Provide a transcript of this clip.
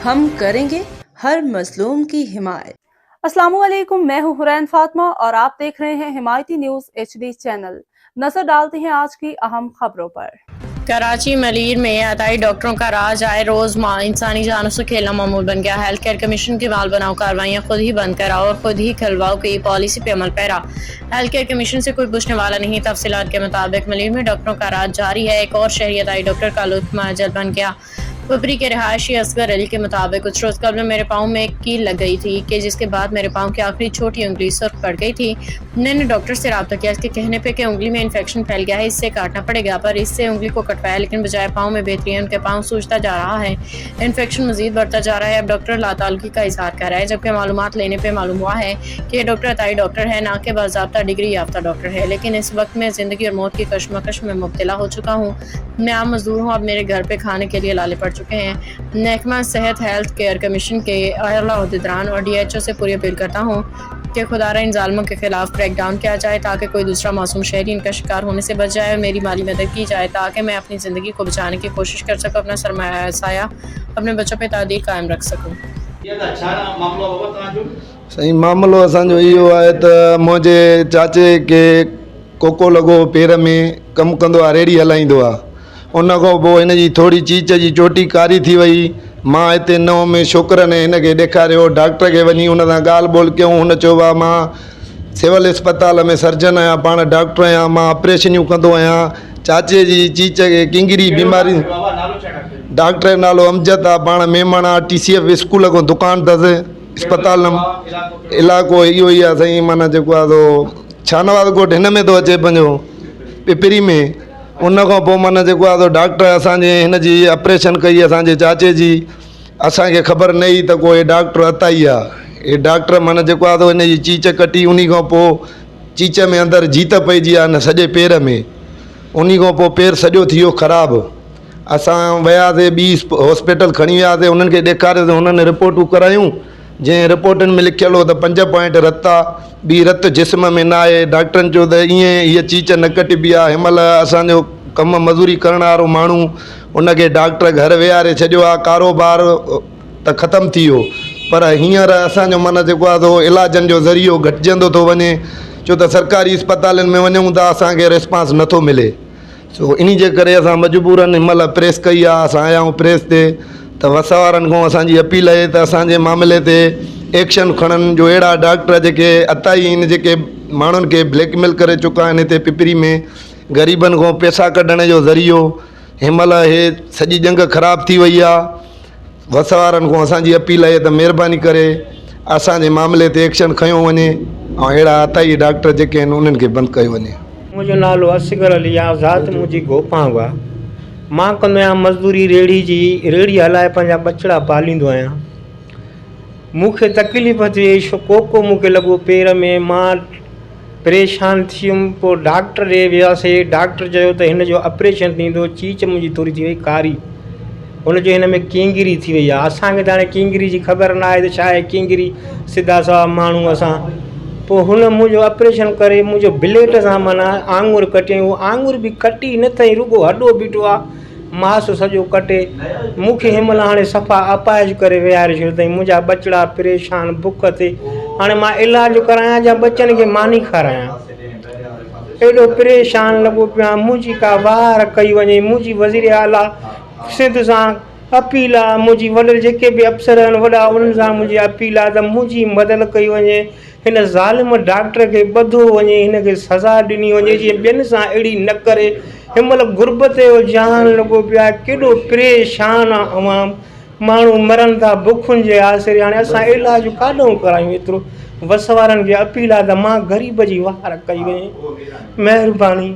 हम करेंगे हर मजलूम की हिमायत। अस्सलामुअलैकुम, मैं हूं हुरैन फातिमा और आप देख रहे हैं हिमायती न्यूज HD चैनल। नजर डालते हैं आज की अहम खबरों पर। कराची मलीर में अताई डॉक्टरों का राज आए रोज इंसानी जानों से खेलना मामूल बन गया। हेल्थ केयर कमीशन की माल बनाओ कार्रवाइयाँ खुद ही बंद कराओ और खुद ही खलवाओ की पॉलिसी पे अमल पैरा। हेल्थ केयर कमीशन से कोई पूछने वाला नहीं। तफसीलात के मुताबिक मलीर में डॉक्टरों का राज जारी है। एक और शहरी अताई डॉक्टर का लुत्फ महजल बन गया। पुपरी के रहायशी असगर अली के मुताबिक कुछ रोज कबल मेरे पाँव में एक कील लग गई थी कि जिसके बाद मेरे पाँव की आखिरी छोटी उंगली सुर्ख पड़ गई थी। मैंने डॉक्टर से रब्ता किया। इसके कहने पे कि उंगली में इन्फेक्शन फैल गया है, इससे काटना पड़ेगा, पर इससे उंगली को कटवाया लेकिन बजाय पाँव में बेहतरी है। उनके पाँव सूजता जा रहा है, इन्फेक्शन मजीद बढ़ता जा रहा है। अब डॉक्टर लातालगी का इजहार कर रहा है, जबकि मालूमात लेने पर मालूम हुआ है कि डॉक्टर अताई डॉक्टर है, ना कि बाज़ाब्ता डिग्री याफ्ता डॉक्टर है। लेकिन इस वक्त मैं ज़िंदगी और मौत की कशमकश में मुब्तला हो चुका हूँ। मैं आम मजदूर हूँ। अब मेरे घर पे खाने के लिए लाले पड़ चुके हैं। महकमा सेहत हेल्थ केयर कमीशन के आला अहदेदारान और DHO से पूरी अपील करता हूँ कि खुदारा इन जालिमों के खिलाफ क्रैकडाउन किया जाए ताकि कोई दूसरा मासूम शहरी इनका शिकार होने से बच जाए और मेरी माली मदद की जाए ताकि मैं अपनी ज़िंदगी को बचाने की कोशिश कर सकूँ, अपना सरमाया अपने बच्चों पर तादीर कायम रख सकूँ। सही मामलो असांजो इहो आहे त मुंहिंजे चाचे के कोको लॻो पेर में कमु कंदो आहे, रेड़ी हलाईंदो आहे। उन खां पोइ हिन जी थोरी चीच जी चोटी कारी थी वई। मां हिते नओं में छोकिरनि हिन खे ॾेखारियो, डॉक्टर खे वञी हुन सां ॻाल्हि ॿोल कयूं। हुन चयो आहे मां सिविल अस्पताल में सर्जन आहियां, पाण डॉक्टर आहियां, मां ऑपरेशनियूं कंदो आहियां। चाचे जी चीच खे किंगरी बीमारी, डॉक्टर जो नालो अमजद आहे, पाण मेमण आहे, TCF स्कूल खां दुकान अथसि। अस्पताल इलाइक़ो इहो ई आहे साईं, माना जेको आहे सो छानवाद कोट हिन में थो अचे पंहिंजो पिपरी में। उन खां पोइ माना जेको आहे सो डॉक्टर असांजे हिन जी ऑपरेशन कई असांजे चाचे जी। असांखे ख़बर न हुई त कोई डॉक्टर अताई आहे। हे डॉक्टर माना जेको आहे सो हिन जी चीच कटी। उन खां पोइ चीच में अंदरि जीत पइजी आहे न सॼे पेर में। उन खां पोइ पेर सॼो थी वियो ख़राबु। असां वियासीं ॿी हॉस्पिटल खणी वियासीं, उन्हनि खे ॾेखारियोसीं, उन्हनि रिपोर्टूं करायूं। जंहिं रिपोर्टुनि में लिखियल हो त 5 पॉइंट रत आहे, ॿी रत जिस्म में न आहे। डॉक्टरनि चयो त ईअं हीअ चीच न कटिबी आहे। हिन महिल असांजो कमु मज़ूरी करण वारो माण्हू उनखे डॉक्टर घर विहारे छॾियो आहे। कारोबार त ख़तमु थी वियो, पर हींअर असांजो माना जेको आहे सो इलाजनि जो ज़रियो घटिजंदो थो वञे। छो त सरकारी अस्पतालनि में वञूं त असांखे रिस्पांस नथो मिले। सो इन जे करे असां मजबूरनि हिन महिल प्रेस कई आहे। असां आया आहियूं प्रेस ते त वस वारनि खां असांजी अपील आहे त असांजे मामले ते एक्शन खणनि, जो अहिड़ा डॉक्टर जेके अताई आहिनि, जेके माण्हुनि खे ब्लैकमेल करे चुका आहिनि हिते पिपरी में, ग़रीबनि खां पैसा कढण जो ज़रियो। हिन महिल हे सॼी जंग ख़राबु थी वई आहे। वस वारनि खां असांजी अपील आहे त महिरबानी करे असांजे मामले ते एक्शन खयो वञे ऐं अहिड़ा अताई डॉक्टर जेके आहिनि उन्हनि खे बंदि कयो वञे। मुंहिंजो नालो असगर अली आहे, ज़ात मुंहिंजी गोपांग आहे। मां कंदो आहियां मज़दूरी, रेड़ी हलाए पंहिंजा बछड़ा पालींदो आहियां। मूंखे तकलीफ़ थी वई, कोको मूंखे लॻो पेर में, मां परेशान थी वियुमि। पोइ डॉक्टर ॾे वियासीं, डॉक्टर चयो त हिन जो ऑपरेशन थींदो। चीच मुंहिंजी थोरी थी वई कारी, हुनजो हिन में किंगरी थी वई आहे। असांखे त हाणे किंगरी जी ख़बर न आहे त छा आहे किंगरी, सिधा सावा माण्हू असां। पोइ हुन मुंहिंजो ऑपरेशन करे मुंहिंजो ब्लेड सां माना आङुर कटियईं। आङुर बि कटी न अथई, रुगो हॾो बीठो आहे, मांस सॼो कटे। मूंखे हिन महिल हाणे सफ़ा अपाहिज करे विहारे छॾियो अथई। मुंहिंजा बछड़ा परेशान, बुख ते। हाणे मां इलाजु करायां या बच्चनि खे मानी खारायां, एॾो परेशान लॻो पियो आहे। मुंहिंजी का वार कई वञे। मुंहिंजी वज़ीर आला सिंध सां अपील आहे, मुंहिंजी वॾे जेके बि अफ़सर आहिनि वॾा, उन्हनि सां मुंहिंजी अपील आहे त मुंहिंजी मदद कई वञे। हिन ज़ालिम डॉक्टर खे ॿधो वञे, हिन खे सज़ा ॾिनी वञे जीअं ॿियनि सां अहिड़ी न करे। हिन महिल गुरबत जो जहान लॻो पियो आहे, केॾो परेशान आहे अवाम। माण्हू मरनि था बुखुनि जे आसिरे। हाणे असां इलाजु काॾों करायूं? एतिरो वस वारनि खे अपील आहे त मां ग़रीब जी वार कई वञे, महिरबानी।